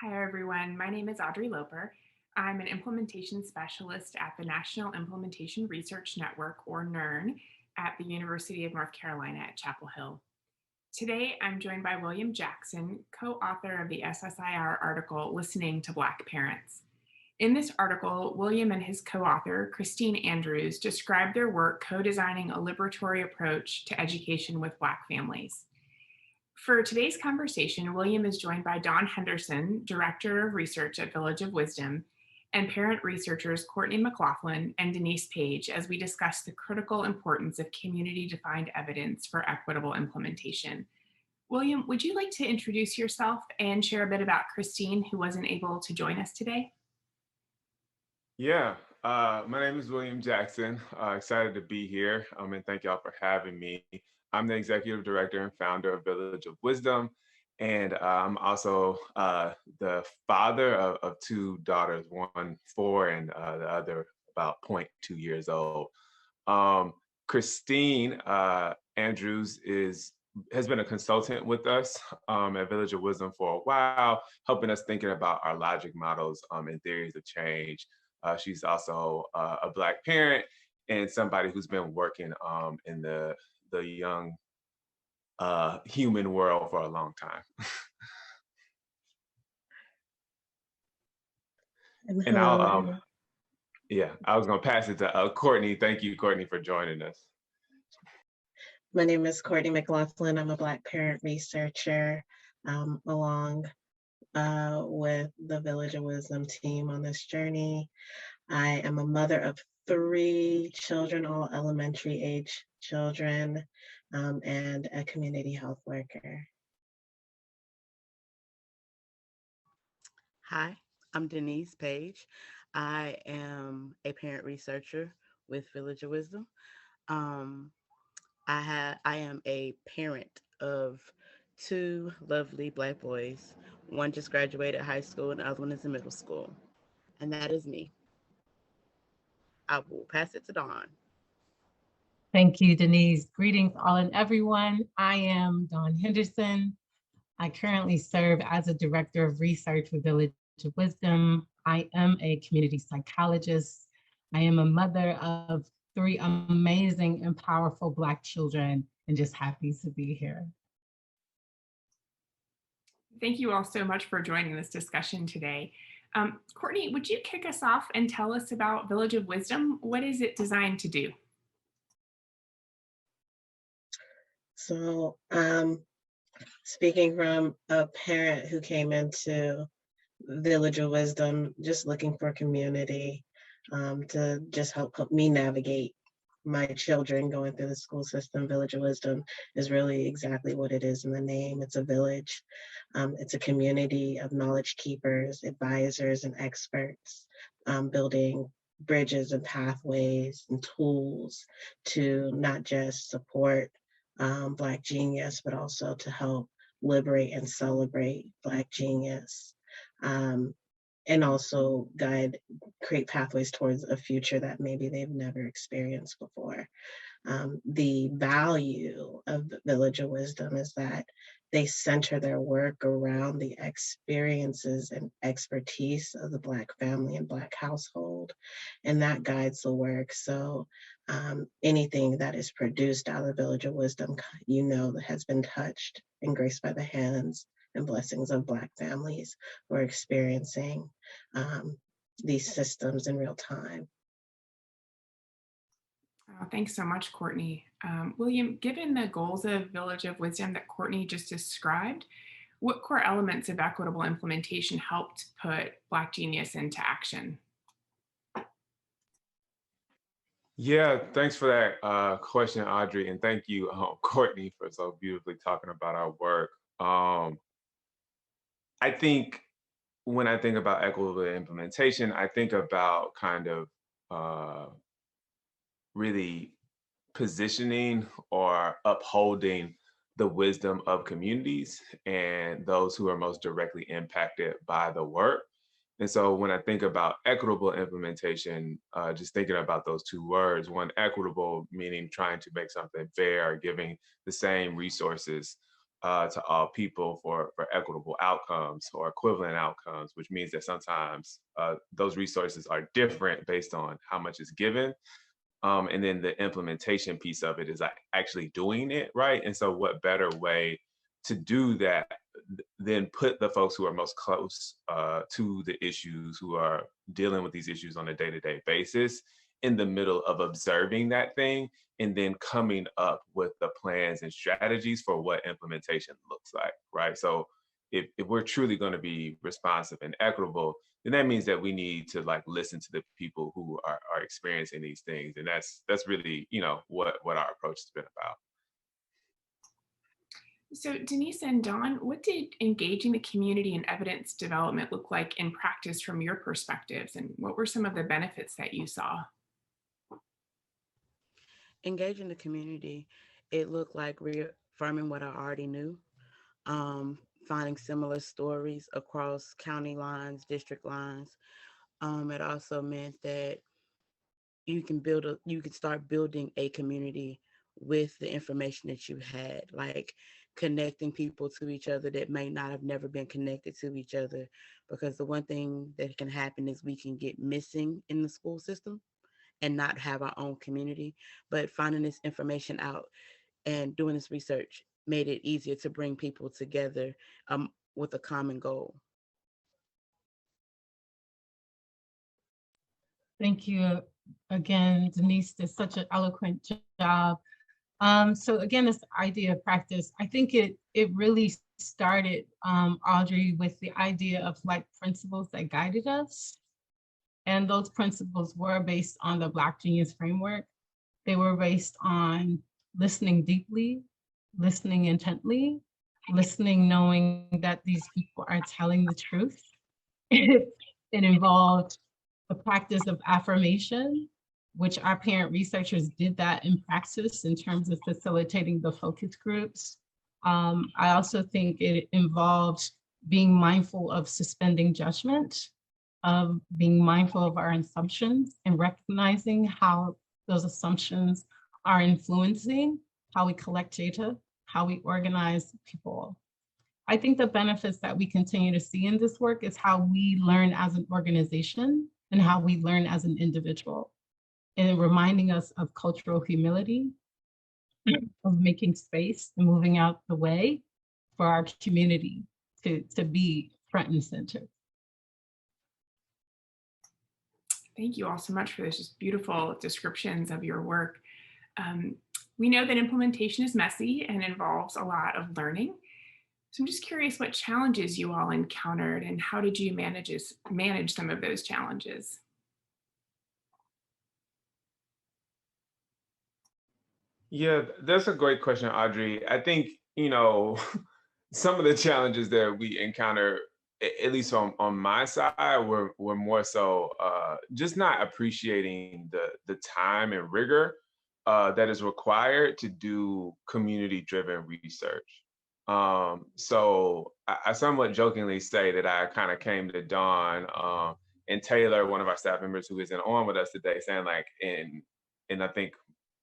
Hi, everyone. My name is Audrey Loper. I'm an implementation specialist at the National Implementation Research Network, or NERN, at the University of North Carolina at Chapel Hill. Today, I'm joined by William Jackson, co author of the SSIR article, Listening to Black Parents. In this article, William and his co author, Christine Andrews, describe their work co designing a liberatory approach to education with Black families. For today's conversation, William is joined by Dawn Henderson, Director of Research at Village of Wisdom, and parent researchers Courtney McLaughlin and Denise Page as we discuss the critical importance of community-defined evidence for equitable implementation. William, would you like to introduce yourself and share a bit about Christine, who wasn't able to join us today? Yeah, my name is William Jackson. Excited to be here, and thank y'all for having me. I'm the executive director and founder of Village of Wisdom, and I'm also the father of two daughters, one 4 and the other about 0.2 years old. Um, Christine Andrews has been a consultant with us at Village of Wisdom for a while, helping us thinking about our logic models and theories of change. She's also a Black parent and somebody who's been working in the young human world for a long time. And And I'll, hello, yeah, I was gonna pass it to Courtney. Thank you, Courtney, for joining us. my name is Courtney McLaughlin. I'm a Black parent researcher along with the Village of Wisdom team on this journey. I am a mother of 3 children, all elementary age children, and a community health worker. Hi, I'm Denise Page. I am a parent researcher with Village of Wisdom. Um, I am a parent of 2 lovely Black boys. One just graduated high school, and the other one is in middle school. And that is me. I will pass it to Dawn. Thank you, Denise. Greetings, all and everyone. I am Dawn Henderson. I currently serve as a director of research with Village of Wisdom. I am a community psychologist. I am a mother of 3 amazing and powerful Black children, and just happy to be here. Thank you all so much for joining this discussion today. Courtney, would you kick us off and tell us about Village of Wisdom? What is it designed to do? So speaking from a parent who came into Village of Wisdom, just looking for community to just help me navigate my children going through the school system. Village of Wisdom is really exactly what it is in the name. It's a village. It's a community of knowledge keepers, advisors, and experts, building bridges and pathways and tools to not just support Black genius, but also to help liberate and celebrate Black genius. And also create pathways towards a future that maybe they've never experienced before. The value of the Village of Wisdom is that they center their work around the experiences and expertise of the Black family and Black household, and that guides the work. So anything that is produced out of the Village of Wisdom, that has been touched and graced by the hands and blessings of Black families who are experiencing these systems in real time. Thanks so much, Courtney. William, given the goals of Village of Wisdom that Courtney just described, what core elements of equitable implementation helped put Black genius into action? Yeah, thanks for that question, Audrey, and thank you, Courtney, for so beautifully talking about our work. I think when I think about equitable implementation, I think about kind of really positioning or upholding the wisdom of communities and those who are most directly impacted by the work. And so when I think about equitable implementation, just thinking about those 2 words, one, equitable, meaning trying to make something fair, giving the same resources to all people for equitable outcomes or equivalent outcomes, which means that sometimes those resources are different based on how much is given. And then the implementation piece of it is like actually doing it right. And so what better way to do that than put the folks who are most close to the issues, who are dealing with these issues on a day-to-day basis, in the middle of observing that thing and then coming up with the plans and strategies for what implementation looks like, right? So if we're truly going to be responsive and equitable, then that means that we need to like listen to the people who are experiencing these things. And that's really, what our approach has been about. So Denise and Dawn, what did engaging the community in evidence development look like in practice from your perspectives? And what were some of the benefits that you saw? Engaging the community, it looked like reaffirming what I already knew, um, finding similar stories across county lines, district lines. It also meant that you can start building a community with the information that you had, like connecting people to each other that may not have never been connected to each other. Because the one thing that can happen is we can get missing in the school system and not have our own community. But finding this information out and doing this research made it easier to bring people together with a common goal. Thank you again, Denise did such an eloquent job. So again, this idea of practice, I think it really started, Audrey, with the idea of like principles that guided us. And those principles were based on the Black Genius Framework. They were based on listening deeply, listening intently, listening knowing that these people are telling the truth. It involved the practice of affirmation, which our parent researchers did that in practice in terms of facilitating the focus groups. I also think it involved being mindful of suspending judgment, of being mindful of our assumptions and recognizing how those assumptions are influencing how we collect data, how we organize people. I think the benefits that we continue to see in this work is how we learn as an organization and how we learn as an individual, and reminding us of cultural humility, of making space and moving out the way for our community to be front and center. Thank you all so much for those just beautiful descriptions of your work. We know that implementation is messy and involves a lot of learning. So I'm just curious what challenges you all encountered and how did you manage some of those challenges? Yeah, that's a great question, Audrey. I think, some of the challenges that we encounter, at least on my side, were more so just not appreciating the time and rigor that is required to do community-driven research. So I somewhat jokingly say that I kind of came to Dawn and Taylor, one of our staff members who isn't on with us today, saying like in I think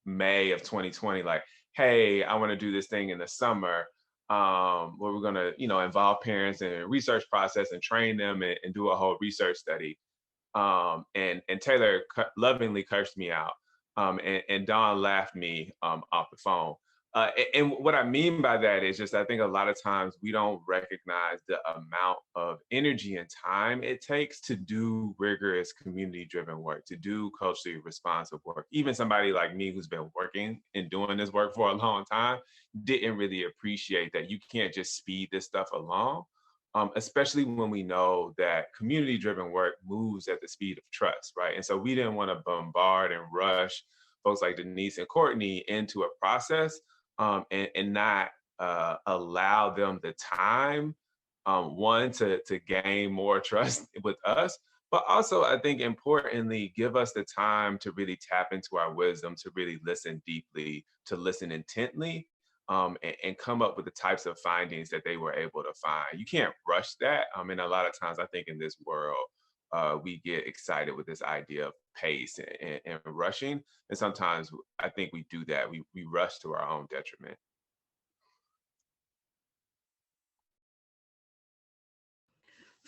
May of 2020, like, hey, I want to do this thing in the summer where we're gonna, involve parents in a research process and train them and do a whole research study. And Taylor lovingly cursed me out, and Dawn laughed me off the phone. And what I mean by that is just I think a lot of times we don't recognize the amount of energy and time it takes to do rigorous community-driven work, to do culturally responsive work. Even somebody like me who's been working and doing this work for a long time didn't really appreciate that you can't just speed this stuff along. Especially when we know that community-driven work moves at the speed of trust, right? And so we didn't want to bombard and rush folks like Denise and Courtney into a process and not allow them the time, one, to gain more trust with us, but also I think importantly, give us the time to really tap into our wisdom, to really listen deeply, to listen intently, and come up with the types of findings that they were able to find. You can't rush that. And a lot of times I think in this world, we get excited with this idea of pace and rushing. And sometimes I think we do that. We rush to our own detriment.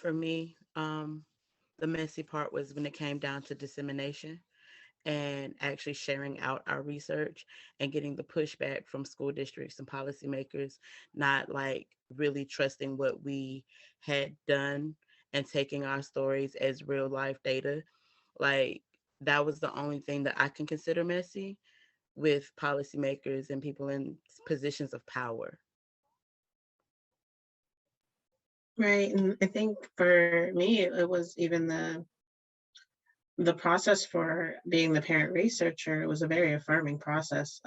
For me, the messy part was when it came down to dissemination and actually sharing out our research and getting the pushback from school districts and policymakers, not like really trusting what we had done and taking our stories as real life data. Like, that was the only thing that I can consider messy with policymakers and people in positions of power. Right. And I think for me, it was even the process for being the parent researcher. It was a very affirming process,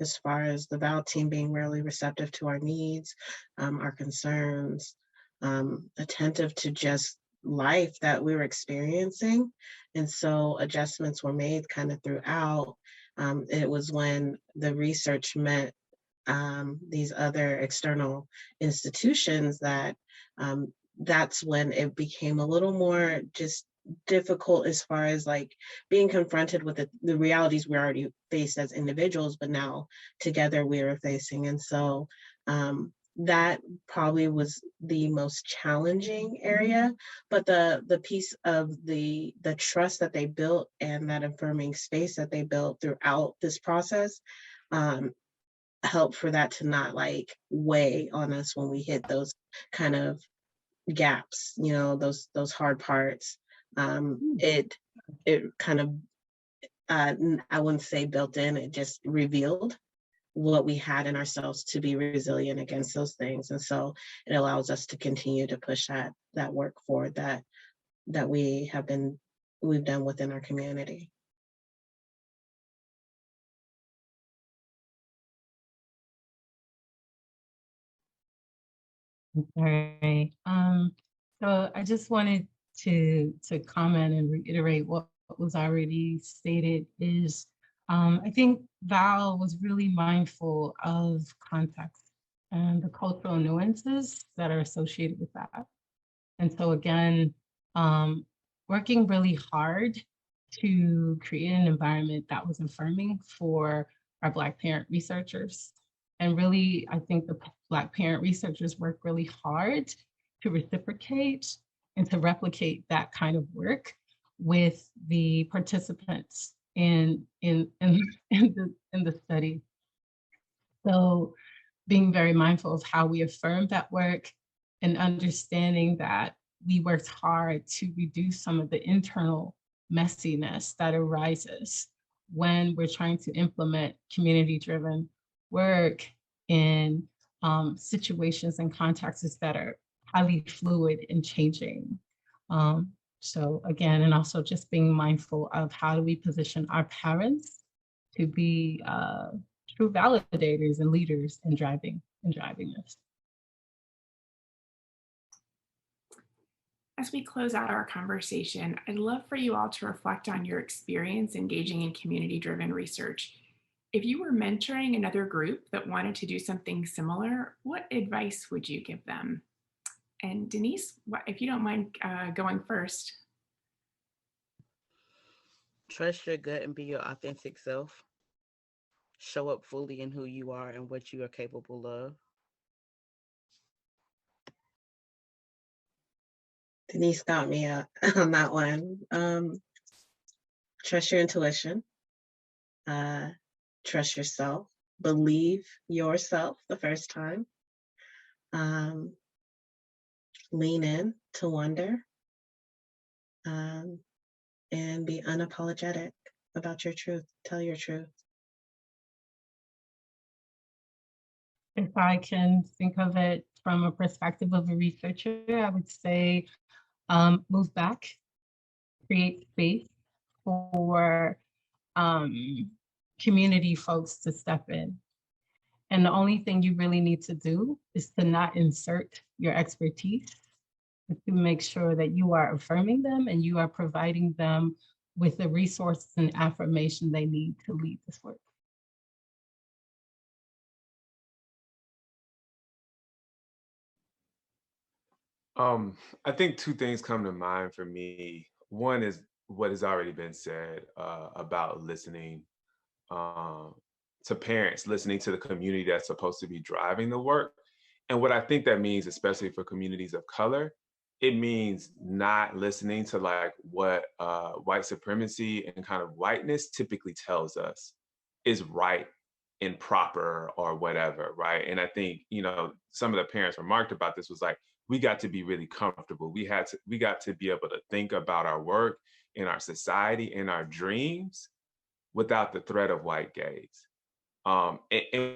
as far as the VAL team being really receptive to our needs, our concerns, attentive to just life that we were experiencing. And so adjustments were made kind of throughout. It was when the research met these other external institutions that that's when it became a little more just difficult as far as like being confronted with the realities we already faced as individuals, but now together we are facing. And so that probably was the most challenging area, but the piece of the trust that they built and that affirming space that they built throughout this process help for that to not like weigh on us when we hit those kind of gaps, those hard parts. It kind of I wouldn't say built in, it just revealed what we had in ourselves to be resilient against those things. And so it allows us to continue to push that work forward that we've done within our community. All right. So I just wanted to comment and reiterate what was already stated is I think Val was really mindful of context and the cultural nuances that are associated with that. And so again, working really hard to create an environment that was affirming for our Black parent researchers. And really, I think the Black parent researchers work really hard to reciprocate and to replicate that kind of work with the participants in the study. So being very mindful of how we affirm that work and understanding that we worked hard to reduce some of the internal messiness that arises when we're trying to implement community-driven work in situations and contexts that are highly fluid and changing. So again, and also just being mindful of how do we position our parents to be true validators and leaders in driving this. As we close out our conversation, I'd love for you all to reflect on your experience engaging in community-driven research. If you were mentoring another group that wanted to do something similar, what advice would you give them? And Denise, if you don't mind going first. Trust your gut and be your authentic self. Show up fully in who you are and what you are capable of. Denise got me on that one. Trust your intuition. Trust yourself. Believe yourself the first time. Lean in to wonder. And be unapologetic about your truth. Tell your truth. If I can think of it from a perspective of a researcher, I would say move back, create space for community folks to step in. And the only thing you really need to do is to not insert your expertise, but to make sure that you are affirming them and you are providing them with the resources and affirmation they need to lead this work. I think two things come to mind for me. One is what has already been said about listening to parents, listening to the community that's supposed to be driving the work. And what I think that means, especially for communities of color, it means not listening to like what white supremacy and kind of whiteness typically tells us is right and proper or whatever, right? And I think, you know, some of the parents remarked about this was like, we got to be really comfortable. We got to be able to think about our work and our society and our dreams without the threat of white gaze. And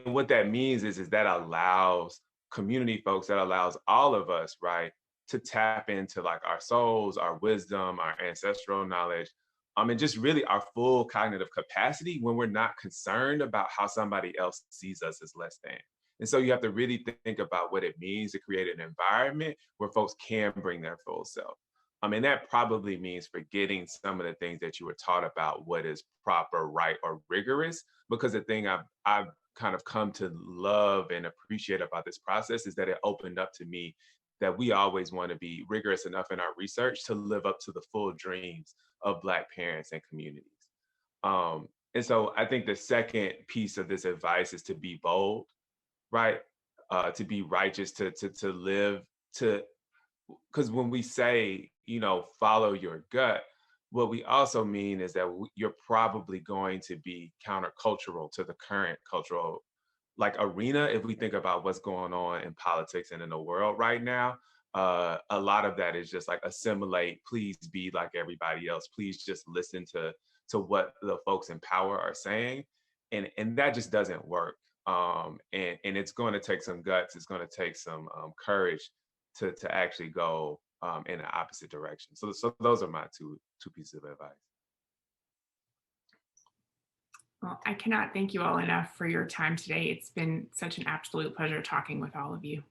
what that means is that allows community folks, that allows all of us, right, to tap into like our souls, our wisdom, our ancestral knowledge, and just really our full cognitive capacity when we're not concerned about how somebody else sees us as less than. And so you have to really think about what it means to create an environment where folks can bring their full self. And that probably means forgetting some of the things that you were taught about what is proper, right, or rigorous. Because the thing I've kind of come to love and appreciate about this process is that it opened up to me that we always want to be rigorous enough in our research to live up to the full dreams of Black parents and communities. And so I think the second piece of this advice is to be bold, right? To be righteous, to live, to because when we say, you know, follow your gut, what we also mean is that you're probably going to be countercultural to the current cultural like arena. If we think about what's going on in politics and in the world right now, a lot of that is just like assimilate, please be like everybody else, please just listen to what the folks in power are saying, and that just doesn't work. And it's going to take some guts, it's going to take some courage to actually go in the opposite direction. So those are my two pieces of advice. Well, I cannot thank you all enough for your time today. It's been such an absolute pleasure talking with all of you.